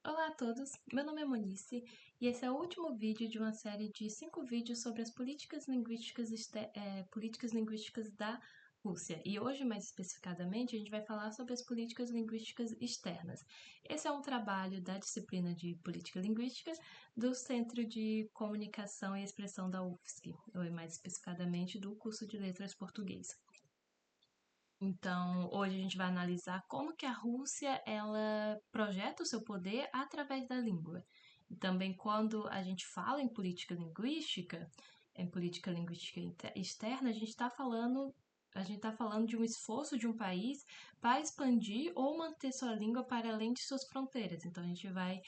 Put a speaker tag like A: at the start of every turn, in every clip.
A: Olá a todos, meu nome é Monice e esse é o último vídeo de uma série de 5 vídeos sobre as políticas linguísticas da Rússia. E hoje, mais especificadamente, a gente vai falar sobre as políticas linguísticas externas. Esse é um trabalho da disciplina de Política Linguística do Centro de Comunicação e Expressão da UFSC, ou mais especificadamente do curso de Letras Português. Então, hoje a gente vai analisar como que a Rússia ela projeta o seu poder através da língua. E também quando a gente fala em política linguística externa, a gente está falando de um esforço de um país para expandir ou manter sua língua para além de suas fronteiras. Então, a gente vai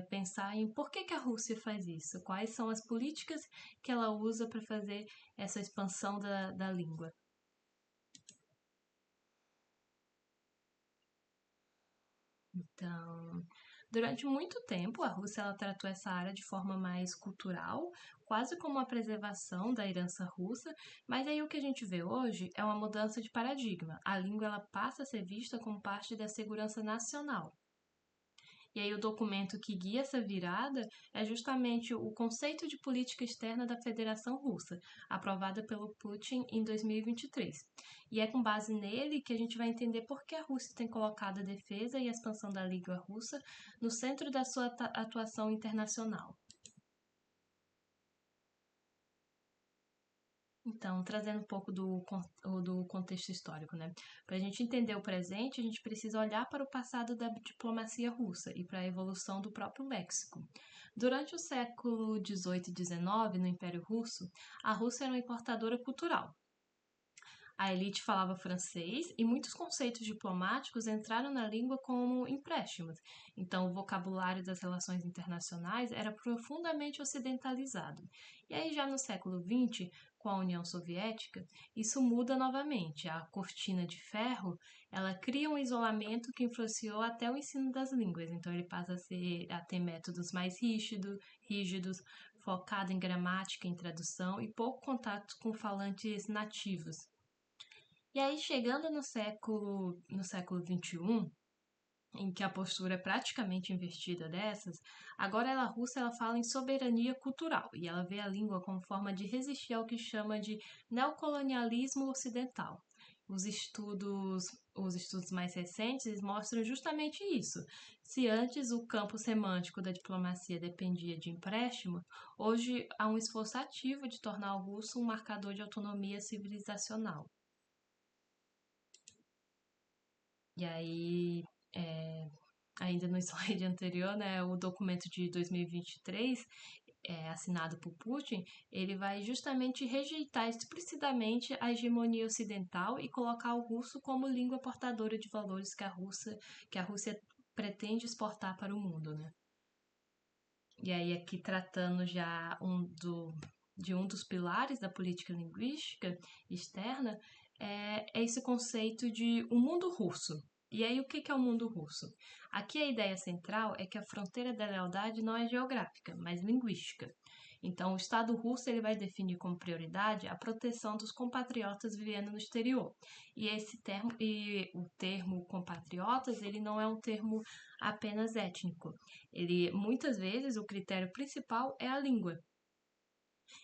A: pensar em por que a Rússia faz isso, quais são as políticas que ela usa para fazer essa expansão da língua. Então, durante muito tempo, a Rússia ela tratou essa área de forma mais cultural, quase como uma preservação da herança russa, mas aí o que a gente vê hoje é uma mudança de paradigma. A língua ela passa a ser vista como parte da segurança nacional. E aí o documento que guia essa virada é justamente o conceito de política externa da Federação Russa, aprovada pelo Putin em 2023. E é com base nele que a gente vai entender por que a Rússia tem colocado a defesa e a expansão da língua russa no centro da sua atuação internacional. Então, trazendo um pouco do contexto histórico, né? Para a gente entender o presente, a gente precisa olhar para o passado da diplomacia russa e para a evolução do próprio léxico. Durante o século XVIII e XIX, no Império Russo, a Rússia era uma importadora cultural. A elite falava francês e muitos conceitos diplomáticos entraram na língua como empréstimos. Então, o vocabulário das relações internacionais era profundamente ocidentalizado. E aí, já no século XX, com a União Soviética, isso muda novamente. A cortina de ferro, ela cria um isolamento que influenciou até o ensino das línguas. Então, ele passa a ter métodos mais rígidos, focado em gramática e tradução e pouco contato com falantes nativos. E aí, chegando no século XXI, em que a postura é praticamente invertida dessas, agora a Rússia ela fala em soberania cultural e ela vê a língua como forma de resistir ao que chama de neocolonialismo ocidental. Os estudos, os estudos mais recentes mostram justamente isso. Se antes o campo semântico da diplomacia dependia de empréstimo, hoje há um esforço ativo de tornar o russo um marcador de autonomia civilizacional. E aí, é, ainda no slide anterior, né, o documento de 2023, assinado por Putin, ele vai justamente rejeitar explicitamente a hegemonia ocidental e colocar o russo como língua portadora de valores que a Rússia pretende exportar para o mundo, né? E aí aqui tratando já de um dos pilares da política linguística externa, é esse conceito de um mundo russo. E aí, o que é o mundo russo? Aqui a ideia central é que a fronteira da lealdade não é geográfica, mas linguística. Então, o Estado russo ele vai definir como prioridade a proteção dos compatriotas vivendo no exterior. E o termo compatriotas ele não é um termo apenas étnico. Ele muitas vezes o critério principal é a língua.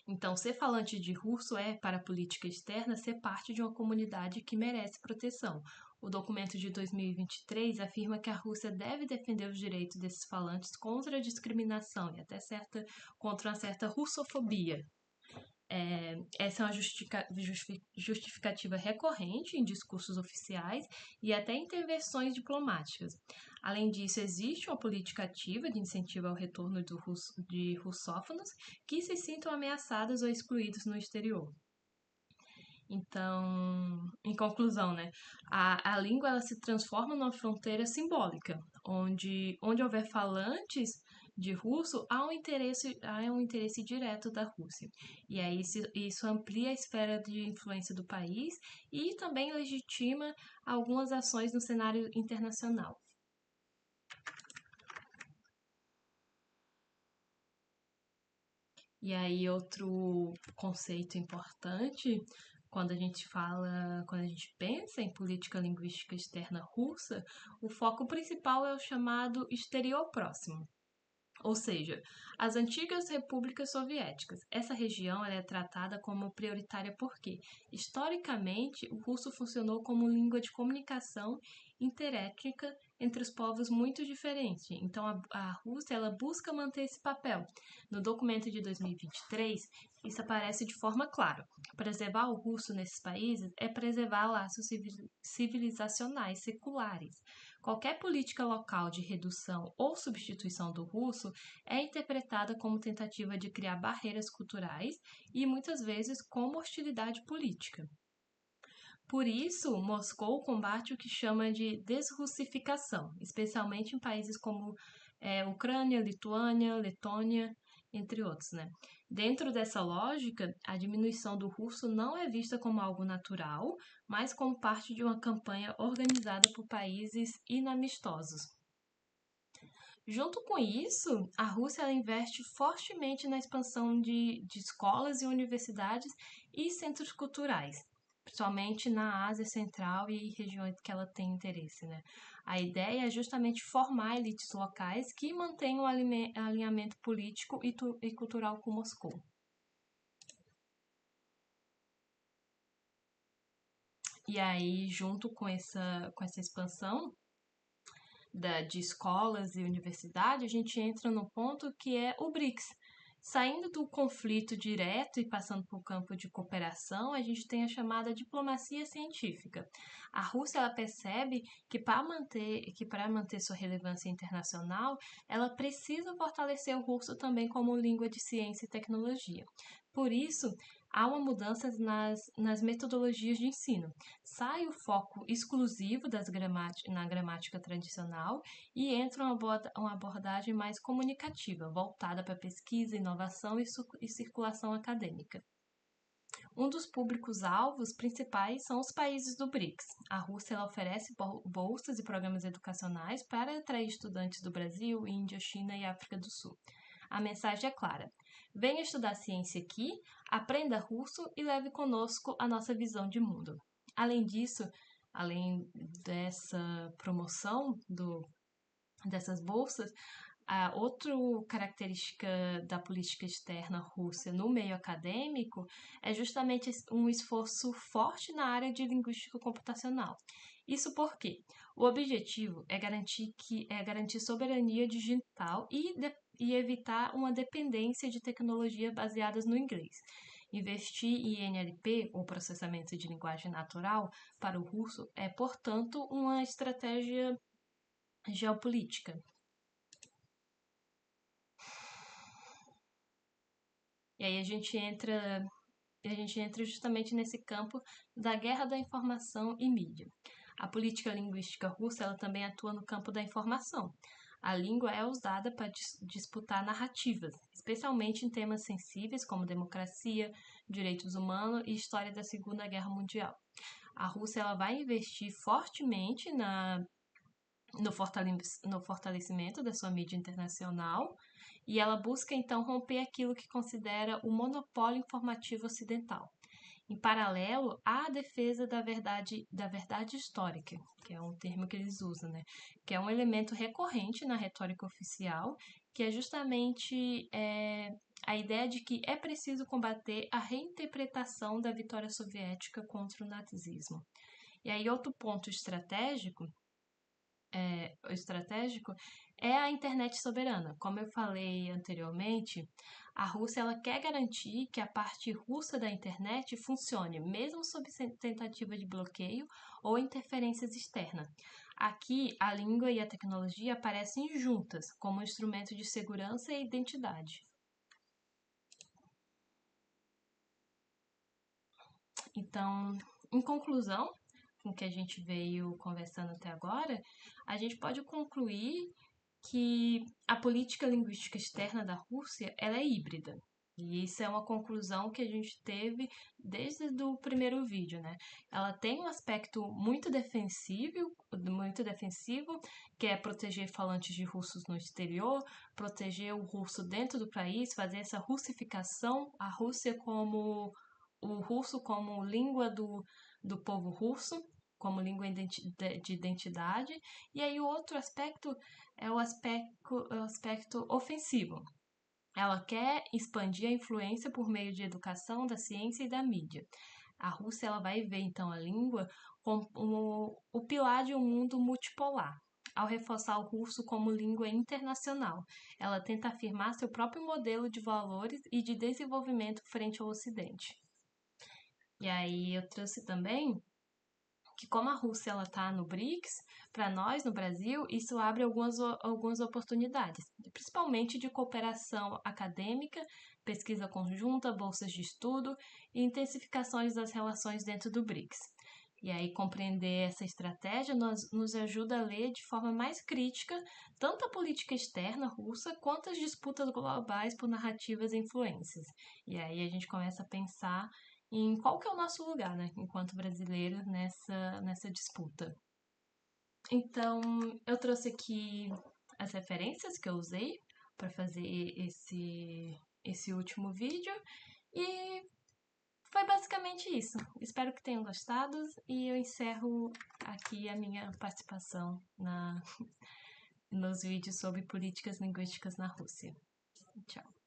A: Então, ser falante de russo é, para a política externa, ser parte de uma comunidade que merece proteção. O documento de 2023 afirma que a Rússia deve defender os direitos desses falantes contra a discriminação e até contra uma certa russofobia. Essa é uma justificativa recorrente em discursos oficiais e até intervenções diplomáticas. Além disso, existe uma política ativa de incentivo ao retorno de russófonos que se sintam ameaçados ou excluídos no exterior. Então, em conclusão, né, a língua ela se transforma numa fronteira simbólica, onde houver falantes de russo, há um interesse direto da Rússia. E aí isso amplia a esfera de influência do país e também legitima algumas ações no cenário internacional. E aí, outro conceito importante Quando a gente pensa em política linguística externa russa, o foco principal é o chamado exterior próximo. Ou seja, as antigas repúblicas soviéticas. Essa região ela é tratada como prioritária porque, historicamente, o russo funcionou como língua de comunicação interétnica entre os povos muito diferentes. Então, a Rússia ela busca manter esse papel. No documento de 2023, isso aparece de forma clara. Preservar o russo nesses países é preservar laços civilizacionais seculares. Qualquer política local de redução ou substituição do russo é interpretada como tentativa de criar barreiras culturais e muitas vezes como hostilidade política. Por isso, Moscou combate o que chama de desrussificação, especialmente em países como Ucrânia, Lituânia, Letônia, entre outros, né? Dentro dessa lógica, a diminuição do russo não é vista como algo natural, mas como parte de uma campanha organizada por países inamistosos. Junto com isso, a Rússia ela investe fortemente na expansão de escolas e universidades e centros culturais, principalmente na Ásia Central e regiões que ela tem interesse, né? A ideia é justamente formar elites locais que mantenham o alinhamento político e cultural com Moscou. E aí, junto com essa expansão, de escolas e universidade, a gente entra no ponto que é o BRICS. Saindo do conflito direto e passando para o campo de cooperação, a gente tem a chamada diplomacia científica. A Rússia ela percebe que para manter sua relevância internacional, ela precisa fortalecer o russo também como língua de ciência e tecnologia. Por isso, há uma mudança nas metodologias de ensino. Sai o foco exclusivo na gramática tradicional e entra uma abordagem mais comunicativa, voltada para pesquisa, inovação e circulação acadêmica. Um dos públicos-alvos principais são os países do BRICS. A Rússia ela oferece bolsas e programas educacionais para atrair estudantes do Brasil, Índia, China e África do Sul. A mensagem é clara: venha estudar ciência aqui, aprenda russo e leve conosco a nossa visão de mundo. Além disso, além dessa promoção dessas bolsas, a outra característica da política externa russa no meio acadêmico é justamente um esforço forte na área de linguística computacional. Isso porque o objetivo é garantir soberania digital e evitar uma dependência de tecnologia baseadas no inglês. Investir em NLP, ou processamento de linguagem natural, para o russo é, portanto, uma estratégia geopolítica. E aí a gente entra justamente nesse campo da guerra da informação e mídia. A política linguística russa ela também atua no campo da informação. A língua é usada para disputar narrativas, especialmente em temas sensíveis como democracia, direitos humanos e história da Segunda Guerra Mundial. A Rússia ela vai investir fortemente no fortalecimento da sua mídia internacional e ela busca então romper aquilo que considera o monopólio informativo ocidental. Em paralelo, há a defesa da verdade histórica, que é um termo que eles usam, né? Que é um elemento recorrente na retórica oficial, que é justamente a ideia de que é preciso combater a reinterpretação da vitória soviética contra o nazismo. E aí, outro ponto estratégico é a internet soberana. Como eu falei anteriormente, a Rússia ela quer garantir que a parte russa da internet funcione, mesmo sob tentativa de bloqueio ou interferências externas. Aqui, a língua e a tecnologia aparecem juntas como instrumento de segurança e identidade. Então, em conclusão, com o que a gente veio conversando até agora, a gente pode concluir que a política linguística externa da Rússia ela é híbrida. E isso é uma conclusão que a gente teve desde o primeiro vídeo, né? Ela tem um aspecto muito defensivo, que é proteger falantes de russos no exterior, proteger o russo dentro do país, fazer essa russificação, a Rússia como o russo como língua do povo russo, como língua de identidade, e aí o outro aspecto é o aspecto ofensivo. Ela quer expandir a influência por meio de educação, da ciência e da mídia. A Rússia ela vai ver então a língua como o pilar de um mundo multipolar. Ao reforçar o russo como língua internacional, ela tenta afirmar seu próprio modelo de valores e de desenvolvimento frente ao Ocidente. E aí eu trouxe também que como a Rússia ela está no BRICS, para nós no Brasil isso abre algumas oportunidades, principalmente de cooperação acadêmica, pesquisa conjunta, bolsas de estudo e intensificações das relações dentro do BRICS. E aí compreender essa estratégia nos ajuda a ler de forma mais crítica tanto a política externa russa quanto as disputas globais por narrativas e influências. E aí a gente começa a pensar em qual que é o nosso lugar, né, enquanto brasileiro nessa disputa. Então, eu trouxe aqui as referências que eu usei para fazer esse último vídeo e foi basicamente isso. Espero que tenham gostado e eu encerro aqui a minha participação nos vídeos sobre políticas linguísticas na Rússia. Tchau.